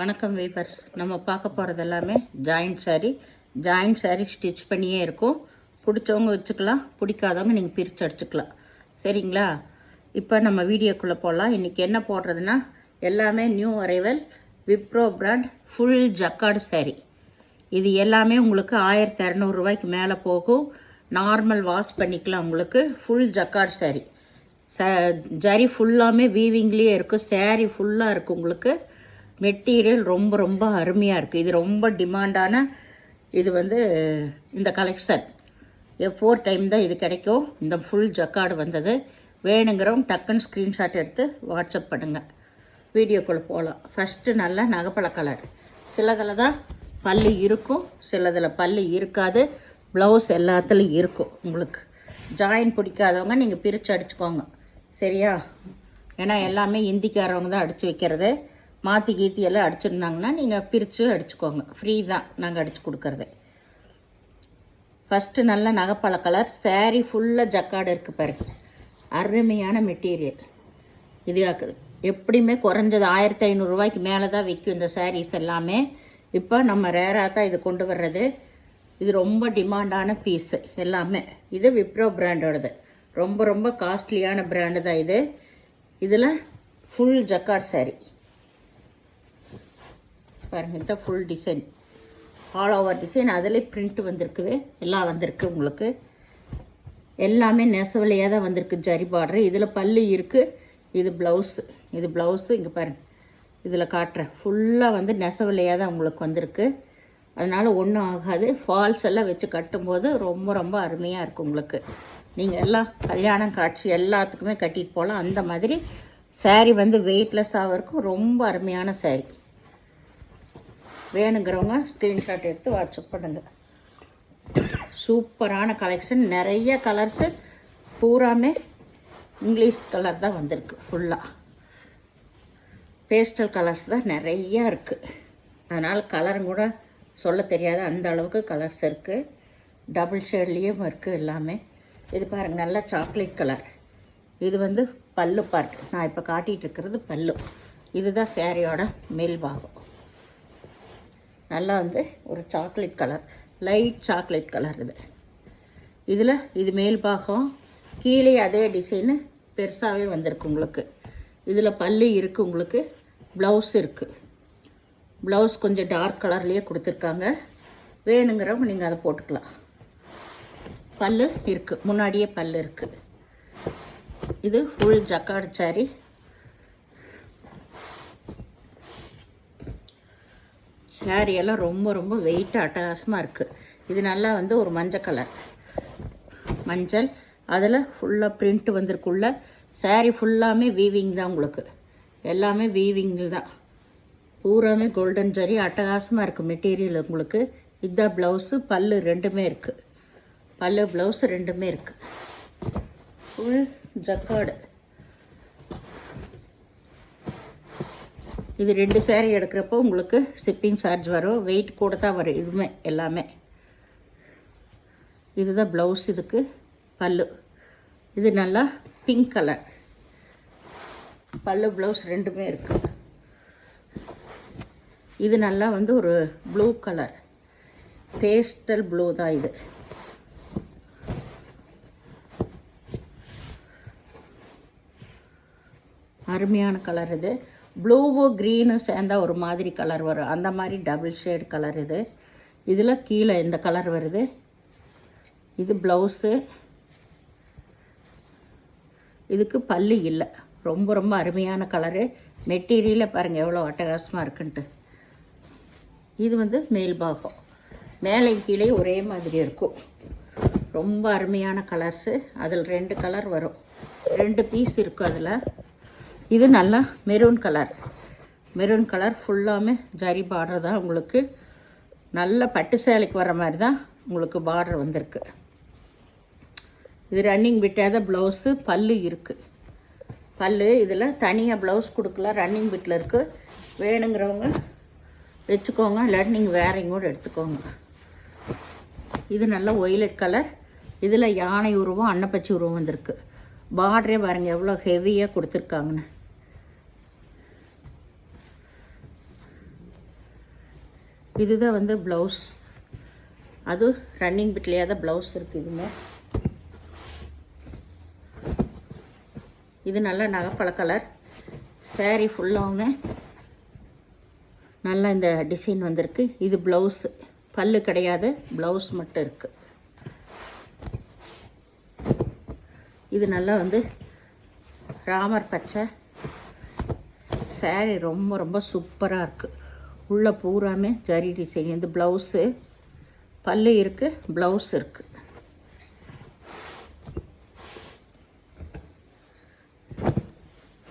வணக்கம் வீவர்ஸ். நம்ம பார்க்க போகிறது எல்லாமே ஜாயிண்ட் சாரீ ஸ்டிச் பண்ணியே இருக்கும். பிடிச்சவங்க வச்சுக்கலாம், பிடிக்காதவங்க நீங்கள் பிரித்து அடிச்சுக்கலாம். சரிங்களா? இப்போ நம்ம வீடியோக்குள்ளே போடலாம். இன்றைக்கி என்ன போடுறதுன்னா, எல்லாமே new arrival Wipro brand full jacquard sari. இது எல்லாமே உங்களுக்கு 1200 ரூபாய்க்கு மேலே போகும். நார்மல் வாஷ் பண்ணிக்கலாம். உங்களுக்கு ஃபுல் ஜக்கார்டு சாரீ. ஜரி ஃபுல்லாமே வீவிங்லேயே இருக்கும். சாரீ ஃபுல்லாக இருக்குது. உங்களுக்கு மெட்டீரியல் ரொம்ப ரொம்ப அருமையாக இருக்குது. இது ரொம்ப டிமாண்டான இது இந்த கலெக்ஷன் 4 டைம் தான் இது கிடைக்கும். இந்த ஃபுல் ஜக்கார்டு வந்தது. வேணுங்கிறவங்க டக்குன்னு ஸ்க்ரீன்ஷாட் எடுத்து வாட்ஸ்அப் பண்ணுங்கள். வீடியோக்குள்ளே போகலாம். ஃபஸ்ட்டு நல்லா நகைப்பழ கலர். சிலதில் தான் பல்லு இருக்கும், சிலதில் பல்லு இருக்காது. ப்ளவுஸ் எல்லாத்துலேயும் இருக்கும். உங்களுக்கு ஜாயின் பிடிக்காதவங்க நீங்கள் பிரித்து அடிச்சுக்கோங்க. சரியா? ஏன்னா எல்லாமே இந்திக்காரவங்க தான் அடித்து வைக்கிறது. மாற்றி கீத்தி எல்லாம் அடிச்சிருந்தாங்கன்னா நீங்கள் பிரித்து அடிச்சுக்கோங்க. ஃப்ரீ தான் நாங்கள் அடித்து கொடுக்குறது. ஃபஸ்ட்டு நல்ல நகைப்பழ கலர். சாரீ ஃபுல்லாக ஜக்கார்டு இருக்குது பாருங்க. அருமையான மெட்டீரியல். இது எப்படியுமே குறைஞ்சது 1500 ரூபாய்க்கு மேலே தான் விற்கும் இந்த சாரீஸ் எல்லாமே. இப்போ நம்ம ரேராக தான் இது கொண்டு வர்றது. இது ரொம்ப டிமாண்டான பீஸு எல்லாமே. இது விப்ரோ பிராண்டோடது. ரொம்ப ரொம்ப காஸ்ட்லியான பிராண்டு தான் இது. இதில் ஃபுல் ஜக்கார்டு சாரீ பாருங்கள். இந்த full design, all over design. அதில் பிரிண்ட் வந்திருக்குது, எல்லாம் வந்திருக்கு. உங்களுக்கு எல்லாமே நெசவலையாக தான் வந்திருக்கு. ஜரி பார்டரு. இதில் பல்லு இருக்குது. இது ப்ளவுஸு. இது ப்ளவுஸு. இங்கே பாருங்கள், இதில் காட்டுறேன். ஃபுல்லாக நெசவலையாக தான் உங்களுக்கு வந்திருக்கு. அதனால் ஒன்றும் ஆகாது. ஃபால்ஸ் எல்லாம் வச்சு கட்டும்போது ரொம்ப ரொம்ப அருமையாக இருக்கும். உங்களுக்கு நீங்கள் எல்லாம் கல்யாணம் காட்சி எல்லாத்துக்குமே கட்டிட்டு போகலாம். அந்த மாதிரி சாரீ வெயிட்லெஸ்ஸாகவும் இருக்கும். ரொம்ப அருமையான சாரீ. வேணுங்கிறவங்க ஸ்க்ரீன்ஷாட் எடுத்து வாட்ஸ்அப் பண்ணுங்கள். சூப்பரான கலெக்ஷன். நிறைய கலர்ஸு பூராமே இங்கிலீஷ் கலர் தான் வந்திருக்கு. ஃபுல்லாக பேஸ்டல் கலர்ஸ் தான் நிறையா இருக்குது. அதனால் கலரும் கூட சொல்ல தெரியாது, அந்த அளவுக்கு கலர்ஸ் இருக்குது. டபுள் ஷேட்லேயும் இருக்குது எல்லாமே. இது பாருங்கள், நல்லா சாக்லேட் கலர். இது பல்லு பார்ட். நான் இப்போ காட்டிகிட்டு இருக்கிறது பல்லு. இதுதான் சாரியோட மேல் பாகம். நல்லா ஒரு chocolate colour, light chocolate colour. இதில் இது மேல் பாகம். கீழே அதே டிசைனு பெருசாகவே வந்திருக்கு உங்களுக்கு. இதில் பல்லு இருக்குது. உங்களுக்கு ப்ளவுஸ் இருக்குது. ப்ளவுஸ் கொஞ்சம் டார்க் கலர்லேயே கொடுத்துருக்காங்க. வேணுங்கிறவங்க நீங்கள் அதை போட்டுக்கலாம். பல்லு இருக்குது, முன்னாடியே பல்லு இருக்குது. இது ஃபுல் ஜக்கார்டு சாரீ. சாரியெல்லாம் ரொம்ப ரொம்ப வெயிட்டாக அட்டகாசமாக இருக்குது. இது நல்லா ஒரு மஞ்சள் கலர். மஞ்சள் அதில் ஃபுல்லாக பிரிண்ட் வந்திருக்குள்ள. சாரீ ஃபுல்லாமே வீவிங் தான். உங்களுக்கு எல்லாமே வீவிங்கில் தான். பூராமே கோல்டன் ஜரி. அட்டகாசமாக இருக்குது மெட்டீரியல். உங்களுக்கு இதுதான் ப்ளவுஸு. பல்லு ரெண்டுமே இருக்குது. பல்லு ப்ளவுஸு ரெண்டுமே இருக்குது. Full jacquard. இது 2 சாரீ எடுக்கிறப்போ உங்களுக்கு ஷிப்பிங் சார்ஜ் வரும். வெயிட் கூட தான் வரும். இதுவுமே எல்லாமே. இதுதான் ப்ளவுஸ். இதுக்கு பல்லு. இது நல்லா பிங்க் கலர். பல்லு ப்ளவுஸ் ரெண்டுமே இருக்குது. இது நல்லா ஒரு ப்ளூ கலர், பேஸ்டல் ப்ளூ தான் இது. அருமையான கலர். இது ப்ளூவு க்ரீனு சேர்ந்தா ஒரு மாதிரி கலர் வரும். அந்த மாதிரி டபுள் ஷேட் கலர் இது. இதில் கீழே இந்த கலர் வருது. இது ப்ளவுஸு. இதுக்கு பல்லு இல்லை. ரொம்ப ரொம்ப அருமையான கலரு. மெட்டீரியலை பாருங்கள் எவ்வளோ அட்டகாசமாக இருக்குன்ட்டு. இது மேல் பாகம். மேலே கீழே ஒரே மாதிரி இருக்கும். ரொம்ப அருமையான கலர்ஸு. அதில் 2 கலர் வரும். 2 பீஸ் இருக்கும் அதில். இது நல்லா மெரூன் கலர். மெரூன் கலர் ஃபுல்லாமே ஜரி பார்டர் தான். உங்களுக்கு நல்ல பட்டு சேலைக்கு வர மாதிரி தான் உங்களுக்கு பார்டர் வந்திருக்கு. இது ரன்னிங் பிட்டாத ப்ளவுஸு. பல்லு இருக்குது. பல்லு இதில் தனியாக ப்ளவுஸ் கொடுக்கல, ரன்னிங் பிட்டில் இருக்குது. வேணுங்கிறவங்க வச்சுக்கோங்க, இல்லாட்டி நீங்கள் வேறையும் கூட எடுத்துக்கோங்க. இது நல்ல ஒய்லட் கலர். இதில் யானை உருவம், அன்னப்பச்சி உருவம் வந்திருக்கு. பார்டரே பாருங்கள் எவ்வளோ ஹெவியாக கொடுத்துருக்காங்கன்னு. இதுதான் வந்து ப்ளவுஸ். அது ரன்னிங் பிட்லேயே தான் ப்ளவுஸ் இருக்குது. இதுங்க இது நல்லா நகைப்பழ கலர். சாரீ ஃபுல்லாகவுமே நல்லா இந்த டிசைன் வந்திருக்கு. இது ப்ளவுஸு, பல்லு கிடையாது, ப்ளவுஸ் மட்டும் இருக்குது. இது நல்லா வந்து ராமர் பச்சை. சாரீ ரொம்ப ரொம்ப சூப்பராக இருக்குது. உள்ளே பூராமே ஜரி டிசைன். இந்த ப்ளவுஸு, பல்லு இருக்குது, ப்ளவுஸ் இருக்குது.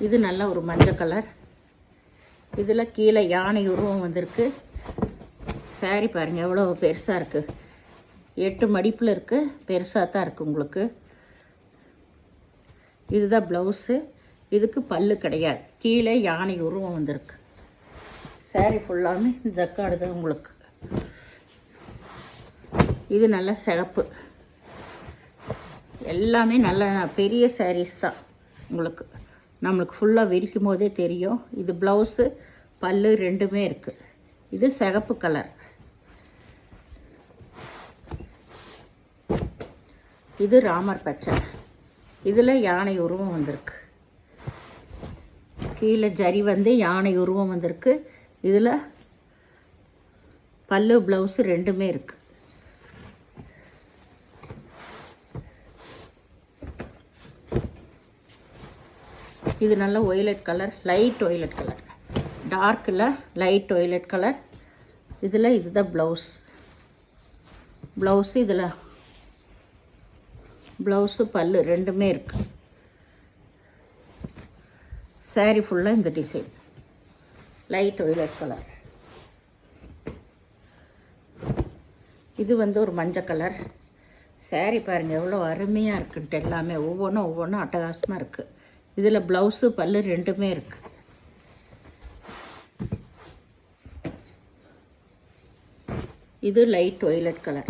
இது நல்ல ஒரு மஞ்சள் கலர். இதில் கீழே யானை உருவம் வந்திருக்கு. சாரீ பாருங்கள் எவ்வளோ பெருசாக இருக்குது. 8 மடிப்பில் இருக்குது. பெருசாக தான் இருக்குது உங்களுக்கு. இதுதான் ப்ளவுஸு. இதுக்கு பல்லு கிடையாது. கீழே யானை உருவம் வந்திருக்கு. சாரீ ஃபுல்லாமே ஜக்காடு தான் உங்களுக்கு. இது நல்ல சிகப்பு. எல்லாமே நல்ல பெரிய சாரீஸ் தான் உங்களுக்கு. நம்மளுக்கு ஃபுல்லாக விரிக்கும் போதே தெரியும். இது ப்ளவுஸு, பல்லு ரெண்டுமே இருக்குது. இது சிகப்பு கலர். இது ராமர் பச்சை. இதில் யானை உருவம் வந்திருக்கு. கீழே ஜரி வந்து யானை உருவம் வந்திருக்கு. இதில் பல்லு, ப்ளவுஸு ரெண்டுமே இருக்குது. இது நல்ல violet colour, light violet colour. டார்க்கில் லைட் ஒய்லட் கலர். இதில் இதுதான் ப்ளவுஸ். ப்ளவுஸு இதில் ப்ளவுஸு, பல்லு ரெண்டுமே இருக்குது. சாரீ ஃபுல்லாக இந்த டிசைன் லைட் ஒய்லட் கலர். இது வந்து ஒரு மஞ்சள் கலர். சாரீ பாருங்கள் எவ்வளோ அருமையாக இருக்குன்ட்டு. எல்லாமே ஒவ்வொன்றும் அட்டகாசமாக இருக்குது. இதில் ப்ளவுஸு, பல்லு ரெண்டுமே இருக்குது. இது லைட் ஒய்லட் கலர்.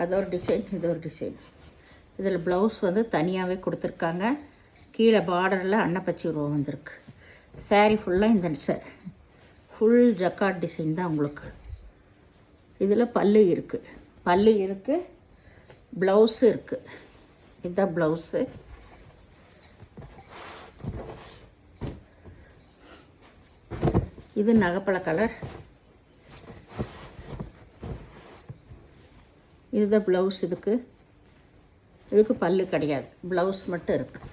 அது ஒரு டிசைன், இது ஒரு டிசைன். இதில் ப்ளவுஸ் வந்து தனியாகவே கொடுத்துருக்காங்க. கீழே பார்டரில் அன்னப்பச்சி உருவம் வந்திருக்கு. சாரீ ஃபுல்லாக இந்த ஃபுல் ஜக்கார்ட் டிசைன் தான் உங்களுக்கு. இதில் பல்லு இருக்குது, ப்ளவுஸு இருக்குது. இதுதான் ப்ளவுஸு. இது நகைப்பழ கலர். இதுதான் ப்ளவுஸ். இதுக்கு பல்லு கிடையாது, ப்ளவுஸ் மட்டும் இருக்குது.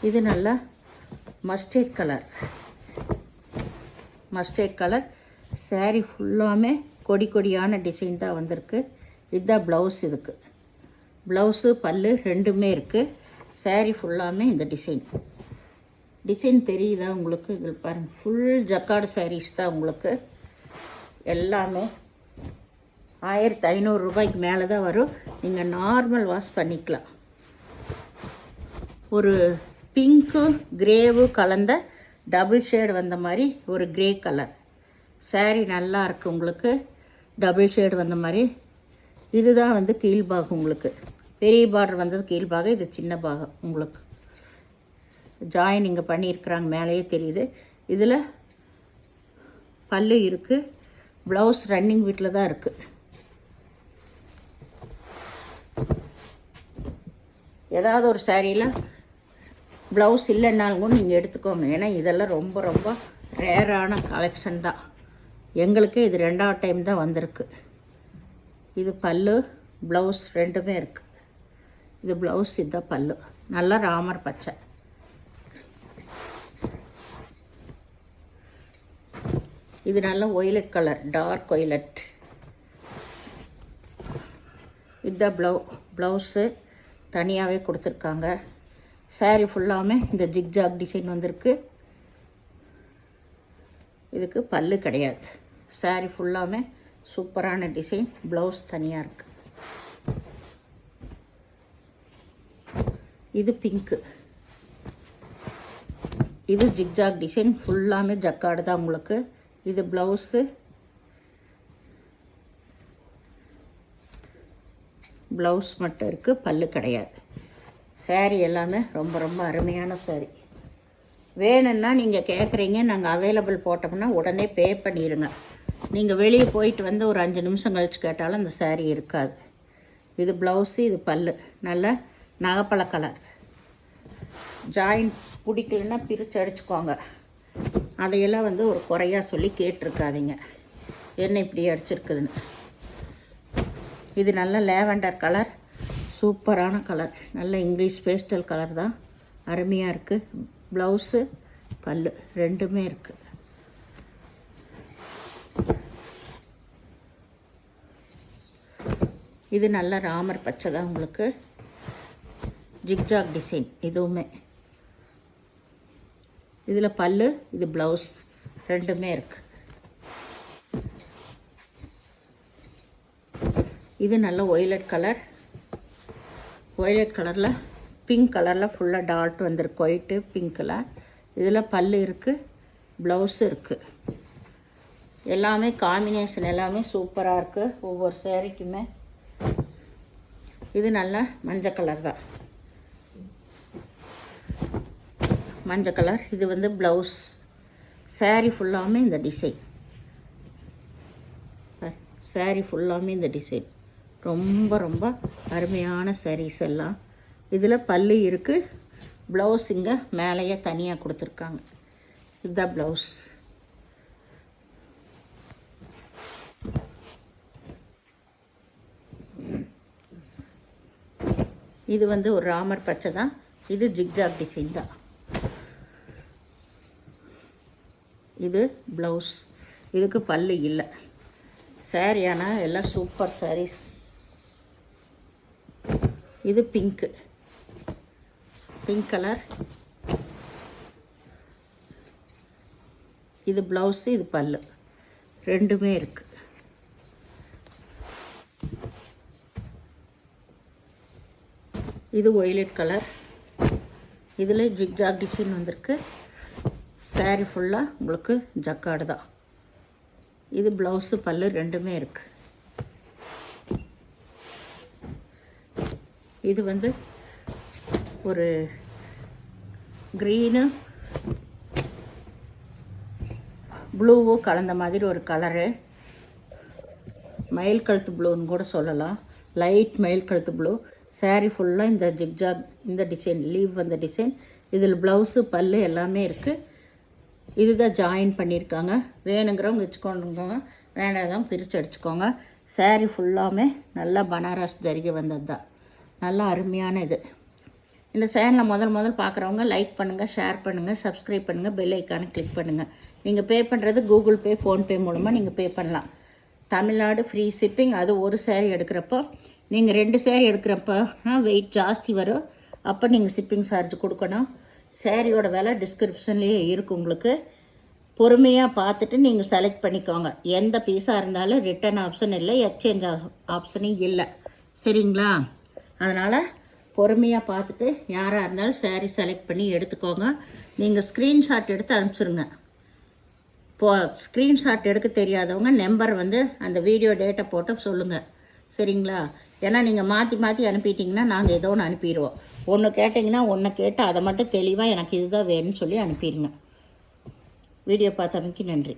இது நல்லா மஸ்டர்ட் கலர். சாரீ ஃபுல்லாமே கொடியான டிசைன் தான் வந்திருக்கு. இதுதான் ப்ளவுஸ். இதுக்கு ப்ளவுஸு, பல்லு ரெண்டுமே இருக்குது. சாரீ ஃபுல்லாமே இந்த டிசைன் தெரியுதா உங்களுக்கு? இதில் பாருங்கள், ஃபுல் ஜக்கார்டு சாரீஸ் தான் உங்களுக்கு. எல்லாமே 1500 ரூபாய்க்கு மேலே தான் வரும். நீங்கள் நார்மல் வாஷ் பண்ணிக்கலாம். ஒரு பிங்க்கு கிரேவு கலந்த டபுள் ஷேடு வந்த மாதிரி ஒரு கிரே கலர் சாரீ நல்லா இருக்குது உங்களுக்கு. டபுள் ஷேடு வந்த மாதிரி. இதுதான் வந்து கீழ்பாகம் உங்களுக்கு. பெரிய பார்டர் வந்தது கீழ்பாகம், இது சின்ன பாகம் உங்களுக்கு. ஜாயின் இங்கே பண்ணியிருக்கிறாங்க, மேலேயே தெரியுது. இதில் பல்லு இருக்குது, ப்ளவுஸ் ரன்னிங் வீட்டில் தான் இருக்குது. ஏதாவது ஒரு சாரியில் ப்ளவுஸ் இல்லைன்னாலும் நீங்கள் எடுத்துக்கோங்க. ஏன்னா இதெல்லாம் ரொம்ப ரொம்ப ரேரான கலெக்ஷன் தான். எங்களுக்கே இது 2வது டைம் தான் வந்திருக்கு. இது பல்லு, ப்ளவுஸ் ரெண்டுமே இருக்குது. இது ப்ளவுஸ், இதுதான் பல்லு. நல்லா ராமர் பச்சை. இது நல்ல ஒய்லட் கலர், டார்க் ஒய்லட். இதுதான் ப்ளவுஸு தனியாகவே கொடுத்துருக்காங்க. சாரீ ஃபுல்லாமே இந்த ஜிக்ஜாக் டிசைன் வந்திருக்கு. இதுக்கு பல்லு கிடையாது. சாரீ ஃபுல்லாமே சூப்பரான டிசைன். ப்ளவுஸ் தனியாக இருக்குது. இது பிங்க்கு. இது ஜிக்ஜாக் டிசைன். ஃபுல்லாமே ஜக்கார்டு தான் உங்களுக்கு. இது ப்ளவுஸு, ப்ளவுஸ் மட்டும் இருக்குது, பல்லு கிடையாது. சாரீ எல்லாமே ரொம்ப ரொம்ப அருமையான சாரீ. வேணும்னா நீங்கள் கேட்குறீங்க, நாங்கள் அவைலபிள் போட்டோம்னா உடனே பே பண்ணிடுங்க. நீங்கள் வெளியே போயிட்டு வந்து ஒரு 5 நிமிஷம் கழித்து கேட்டாலும் அந்த சாரீ இருக்காது. இது ப்ளவுஸு, இது பல்லு. நல்ல நகைப்பழ கலர். ஜாயின் பிடிக்கலன்னா பிரித்து அடிச்சுக்கோங்க. அதையெல்லாம் வந்து ஒரு குறையாக சொல்லி கேட்டிருக்காதீங்க, என்ன இப்படி அடிச்சிருக்குதுன்னு. இது நல்ல லேவண்டர் கலர், சூப்பரான கலர். நல்ல இங்கிலீஷ் பேஸ்டல் கலர் தான், அருமையாக இருக்குது. ப்ளவுஸு பல்லு ரெண்டுமே இருக்குது. இது நல்ல ராமர் பச்சை தான் உங்களுக்கு. ஜிக்ஜாக் டிசைன் இதுவுமே. இதில் பல்லு, இது ப்ளவுஸ் ரெண்டுமே இருக்குது. இது நல்ல ஒய்லட் கலர். ஒய்லட் கலரில் பிங்க் கலரில் ஃபுல்லாக டாட் வந்திருக்கு, ஒயிட்டு பிங்க்கில். இதில் பல்லு இருக்குது, ப்ளவுஸு இருக்குது. எல்லாமே காம்பினேஷன் எல்லாமே சூப்பராக இருக்குது ஒவ்வொரு சேரீக்குமே. இது நல்ல மஞ்சள் கலர் தான், மஞ்சள் கலர். இது வந்து ப்ளவுஸ். சாரீ ஃபுல்லாமே இந்த டிசைன், சாரீ ஃபுல்லாமே இந்த டிசைன். ரொம்ப ரொம்ப அருமையான சாரீஸ் எல்லாம். இதில் பல்லு இருக்குது, ப்ளவுஸ் இங்கே மேலேயே தனியாக கொடுத்துருக்காங்க. இதுதான் ப்ளவுஸ். இது வந்து ஒரு ராமர் பச்சை தான். இது ஜிக்ஜாக் டிசைன் தான். இது ப்ளவுஸ். இதுக்கு பல்லு இல்லை. சாரீ ஆனால் எல்லாம் சூப்பர் சாரீஸ். இது பிங்க்கு, பிங்க் கலர். இது ப்ளவுஸு, இது பல்லு ரெண்டுமே இருக்குது. இது ஒய்லட் கலர். இதில் ஜிக்ஜாக் டிசைன் வந்திருக்கு. சாரீ ஃபுல்லாக உங்களுக்கு ஜக்காடு தான். இது ப்ளவுஸு பல்லு ரெண்டுமே இருக்குது. இது வந்து ஒரு க்ரீனு ப்ளூவோ கலந்த மாதிரி ஒரு கலரு. மயில் கழுத்து ப்ளூன்னு கூட சொல்லலாம், லைட் மயில் கழுத்து ப்ளூ. சாரீ ஃபுல்லாக இந்த ஜிக்ஜாக் இந்த டிசைன், லீவ் வந்த டிசைன். இதில் ப்ளவுஸு பல்லு எல்லாமே இருக்குது. இதுதான் ஜாயின் பண்ணியிருக்காங்க. வேணுங்கிறவங்க வச்சுக்கோங்க, வேண்டாதான் பிரித்து அடிச்சுக்கோங்க. சாரீ ஃபுல்லாமே நல்லா பனாரஸ் ஜரிகை வந்தது தான். நல்லா அருமையான இது. இந்த சேனலை முதல் பார்க்குறவங்க லைக் பண்ணுங்கள், ஷேர் பண்ணுங்கள், சப்ஸ்கிரைப் பண்ணுங்கள், பெல் ஐக்கானை கிளிக் பண்ணுங்கள். நீங்கள் பே பண்ணுறது கூகுள் பே, ஃபோன்பே மூலமாக நீங்கள் பே பண்ணலாம். Tamil Nadu free shipping. அது ஒரு சேரீ எடுக்கிறப்போ, நீங்கள் 2 சேரீ எடுக்கிறப்ப வெயிட் ஜாஸ்தி வரும். அப்போ நீங்கள் ஷிப்பிங் சார்ஜ் கொடுக்கணும். சேரீயோட விலை டிஸ்கிரிப்ஷன்லேயே இருக்குது உங்களுக்கு. பொறுமையாக பார்த்துட்டு நீங்கள் செலக்ட் பண்ணிக்கோங்க. எந்த பீஸாக இருந்தாலும் ரிட்டன் ஆப்ஷன் இல்லை, எக்ஸ்சேஞ்ச் ஆப்ஷனும் இல்லை. சரிங்களா? அதனால் பொறுமையாக பார்த்துட்டு யாராக இருந்தாலும் சாரீ செலக்ட் பண்ணி எடுத்துக்கோங்க. நீங்கள் ஸ்க்ரீன்ஷாட் எடுத்து அனுப்பிச்சிருங்க. ஸ்க்ரீன்ஷாட் எடுக்க தெரியாதவங்க நம்பர் வந்து அந்த வீடியோ டேட்டா போட்டு சொல்லுங்கள். சரிங்களா? ஏன்னா நீங்கள் மாற்றி அனுப்பிட்டிங்கன்னா நாங்கள் ஏதோ ஒன்று அனுப்பிடுவோம். ஒன்று கேட்டிங்கன்னா ஒன்று கேட்டு அதை மட்டும் தெளிவாக எனக்கு இதுதான் வேணும்னு சொல்லி அனுப்பிடுங்க. வீடியோ பார்த்தமைக்கு நன்றி.